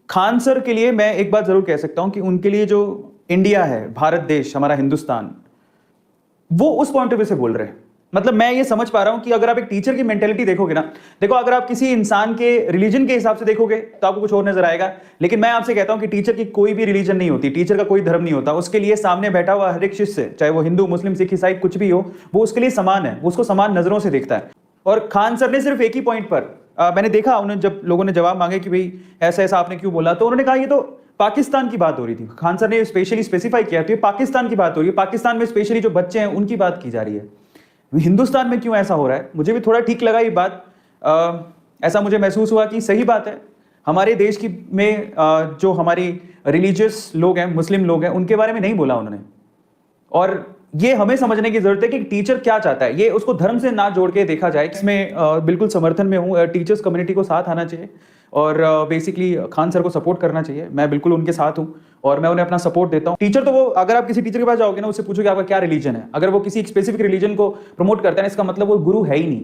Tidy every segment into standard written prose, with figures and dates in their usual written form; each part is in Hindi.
खान सर के लिए मैं एक बात जरूर कह सकता हूं कि उनके लिए जो इंडिया है, भारत देश, हमारा हिंदुस्तान, वो उस पॉइंट ऑफ व्यू से बोल रहे हैं। मतलब मैं ये समझ पा रहा हूं कि अगर आप एक टीचर की मेंटेलिटी देखोगे ना, देखो अगर आप किसी इंसान के रिलीजन के हिसाब से देखोगे तो आपको कुछ और नजर आएगा, लेकिन मैं आपसे कहता हूं कि टीचर की कोई भी रिलीजन नहीं होती, टीचर का कोई धर्म नहीं होता। उसके लिए सामने बैठा हुआ हर एक शिष्य, चाहे वो हिंदू, मुस्लिम, सिख, ईसाई कुछ भी हो, वो उसके लिए समान है, वो उसको समान नजरों से देखता है। और खान सर ने सिर्फ एक ही पॉइंट पर मैंने देखा, उन्हें जब लोगों ने जवाब मांगे कि भाई ऐसा ऐसा आपने क्यों बोला, तो उन्होंने कहा ये तो पाकिस्तान की बात हो रही थी। खान सर ने स्पेशली स्पेसिफाई किया तो ये पाकिस्तान की बात हो रही है, पाकिस्तान में स्पेशली जो बच्चे हैं उनकी बात की जा रही है, हिंदुस्तान में क्यों ऐसा हो रहा है। मुझे भी थोड़ा ठीक लगा ये बात। ऐसा मुझे महसूस हुआ कि सही बात है, हमारे देश की में जो हमारी रिलीजियस लोग हैं, मुस्लिम लोग हैं, उनके बारे में नहीं बोला उन्होंने। और ये हमें समझने की जरूरत है कि टीचर क्या चाहता है, ये उसको धर्म से ना जोड़ के देखा जाए। इसमें बिल्कुल समर्थन में हूँ, टीचर्स कम्युनिटी को साथ आना चाहिए और बेसिकली खान सर को सपोर्ट करना चाहिए। मैं बिल्कुल उनके साथ हूँ और मैं उन्हें अपना सपोर्ट देता हूँ। टीचर तो वो, अगर आप किसी टीचर के पास जाओगे ना, उससे पूछोगे आपका क्या रिलीजन है, अगर वो किसी स्पेसिफिक रिलीजन को प्रमोट करता है, इसका मतलब वो गुरु है ही नहीं।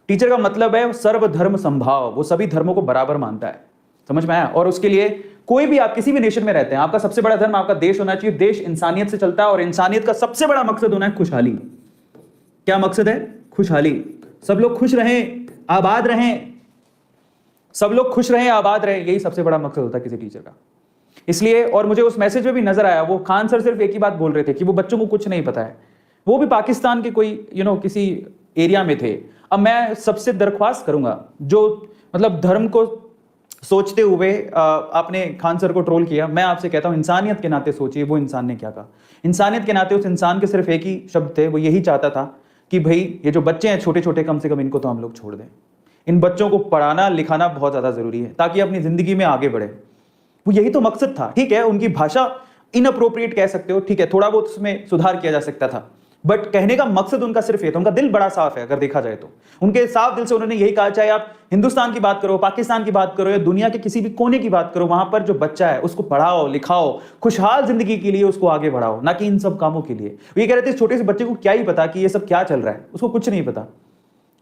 टीचर का मतलब है सर्वधर्म संभाव, वो सभी धर्मों को बराबर मानता है। समझ में आया? और उसके लिए कोई भी, आप किसी भी नेशन में रहते हैं, आपका सबसे बड़ा धर्म आपका देश होना चाहिए। देश इंसानियत से चलता है और इंसानियत का सबसे बड़ा मकसद होना है खुशहाली। क्या मकसद है? खुशहाली। सब लोग खुश रहें, आबाद रहें, सब लोग खुश रहें, आबाद रहें, यही सबसे बड़ा मकसद होता है किसी टीचर का। इसलिए, और मुझे उस मैसेज में भी नजर आया, वो खान सर सिर्फ एक ही बात बोल रहे थे कि वो बच्चों को कुछ नहीं पता है। वो भी पाकिस्तान के कोई किसी एरिया में थे। अब मैं सबसे दरख्वास्त करूंगा, जो मतलब धर्म को सोचते हुए आपने खान सर को ट्रोल किया, मैं आपसे कहता हूं इंसानियत के नाते सोचिए वो इंसान ने क्या कहा। इंसानियत के नाते उस इंसान के सिर्फ एक ही शब्द थे, वो यही चाहता था कि भाई ये जो बच्चे हैं छोटे छोटे, कम से कम इनको तो हम लोग छोड़ दें। इन बच्चों को पढ़ाना लिखाना बहुत ज्यादा जरूरी है ताकि अपनी जिंदगी में आगे बढ़े। वो यही तो मकसद था। ठीक है, उनकी भाषा इनअप्रोप्रिएट कह सकते हो, ठीक है, थोड़ा बहुत उसमें सुधार किया जा सकता था, बट कहने का मकसद उनका सिर्फ ये था। उनका दिल बड़ा साफ है, अगर देखा जाए तो उनके साफ दिल से उन्होंने यही कहा, चाहे आप हिंदुस्तान की बात करो, पाकिस्तान की बात करो या दुनिया के किसी भी कोने की बात करो, वहां पर जो बच्चा है उसको पढ़ाओ लिखाओ, खुशहाल जिंदगी के लिए उसको आगे बढ़ाओ, ना कि इन सब कामों के लिए। ये कह रहे थे छोटे से बच्चे को क्या ही पता कि ये सब क्या चल रहा है, उसको कुछ नहीं पता।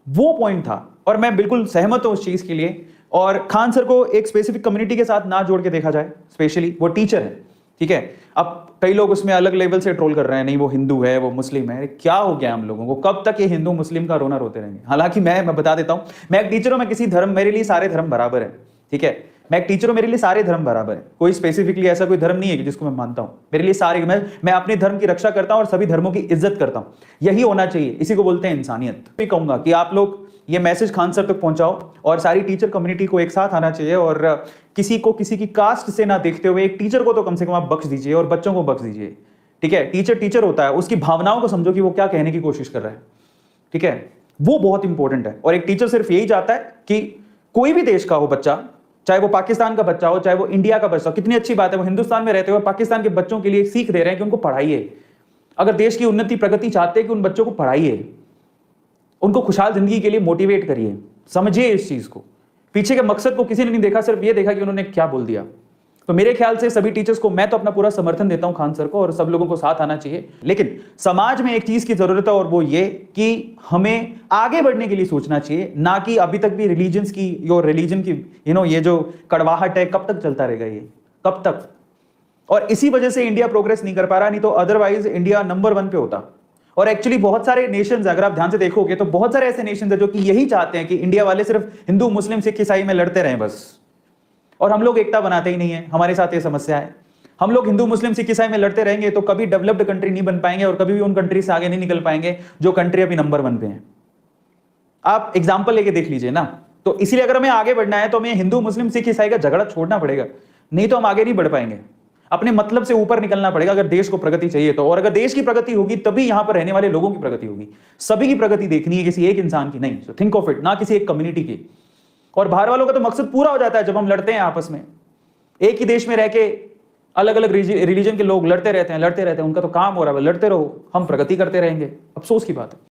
वो पॉइंट था और मैं बिल्कुल सहमत हूं उस चीज के लिए। और खान सर को एक स्पेसिफिक कम्युनिटी के साथ ना जोड़ के देखा जाए, स्पेशली वो टीचर है। ठीक है, अब कई लोग उसमें अलग लेवल से ट्रोल कर रहे हैं, नहीं वो हिंदू है, वो मुस्लिम है। क्या हो गया हम लोगों को? कब तक ये हिंदू मुस्लिम का रोना रोते रहेंगे? हालांकि मैं बता देता हूं, मैं एक टीचर हूं, मैं किसी धर्म, मेरे लिए सारे धर्म बराबर है। ठीक है, मैं एक टीचर हूं, मेरे लिए सारे धर्म बराबर है। कोई स्पेसिफिकली ऐसा कोई धर्म नहीं है कि जिसको मैं मानता हूं। मेरे लिए सारे, मैं अपने धर्म की रक्षा करता हूं और सभी धर्मों की इज्जत करता हूं। यही होना चाहिए, इसी को बोलते हैं इंसानियत। मैं कहूंगा कि आप लोग ये मैसेज खान सर तक पहुंचाओ और सारी टीचर कम्युनिटी को एक साथ आना चाहिए और किसी को किसी की कास्ट से ना देखते हुए एक टीचर को तो कम से कम आप बख्श दीजिए और बच्चों को बख्श दीजिए। ठीक है, टीचर टीचर होता है, उसकी भावनाओं को समझो कि वो क्या कहने की कोशिश कर रहा है। ठीक है, वो बहुत इंपॉर्टेंट है। और एक टीचर सिर्फ यही चाहता है कि कोई भी देश का हो बच्चा, चाहे वो पाकिस्तान का बच्चा हो, चाहे वो इंडिया का बच्चा हो, कितनी अच्छी बात है वो हिंदुस्तान में रहते हुए पाकिस्तान के बच्चों के लिए सीख दे रहे हैं कि उनको पढ़ाइए। अगर देश की उन्नति प्रगति चाहते हैं कि उन बच्चों को पढ़ाइए, उनको खुशहाल जिंदगी के लिए मोटिवेट करिए, समझिए इस चीज को। पीछे के मकसद को किसी ने नहीं देखा, सिर्फ ये देखा कि उन्होंने क्या बोल दिया। तो मेरे ख्याल से सभी टीचर्स को मैं तो अपना पूरा समर्थन देता हूं खान सर को, और सब लोगों को साथ आना चाहिए। लेकिन समाज में एक चीज की जरूरत है और वो ये कि हमें आगे बढ़ने के लिए सोचना चाहिए, ना कि अभी तक भी रिलीजन की ये जो कड़वाहट है, कब तक चलता रहेगा ये, कब तक? और इसी वजह से इंडिया प्रोग्रेस नहीं कर पा रहा, नहीं तो अदरवाइज इंडिया नंबर 1 पे होता। और एक्चुअली बहुत सारे नेशंस, अगर आप ध्यान से देखोगे तो बहुत सारे ऐसे नेशंस हैं जो कि यही चाहते हैं कि इंडिया वाले सिर्फ हिंदू मुस्लिम सिख ईसाई में लड़ते रहें बस, और हम लोग एकता बनाते ही नहीं है। हमारे साथ ये समस्या है, हम लोग हिंदू मुस्लिम सिख ईसाई में लड़ते रहेंगे तो कभी डेवलप्ड कंट्री नहीं बन पाएंगे और कभी भी उन कंट्री से आगे नहीं निकल पाएंगे जो कंट्री अभी नंबर 1 पे है। आप एग्जाम्पल लेके देख लीजिए ना। तो इसलिए अगर हमें आगे बढ़ना है तो हमें हिंदू मुस्लिम सिख ईसाई का झगड़ा छोड़ना पड़ेगा, नहीं तो हम आगे नहीं बढ़ पाएंगे। अपने मतलब से ऊपर निकलना पड़ेगा अगर देश को प्रगति चाहिए तो। और अगर देश की प्रगति होगी तभी यहां पर रहने वाले लोगों की प्रगति होगी। सभी की प्रगति देखनी है, किसी एक इंसान की नहीं। सो थिंक ऑफ इट, ना किसी एक कम्युनिटी की। और बाहर वालों का तो मकसद पूरा हो जाता है जब हम लड़ते हैं आपस में। एक ही देश में रह के अलग अलग रिलीजन के लोग लड़ते रहते हैं। उनका तो काम हो रहा है लड़ते रहो, हम प्रगति करते रहेंगे। अफसोस की बात है।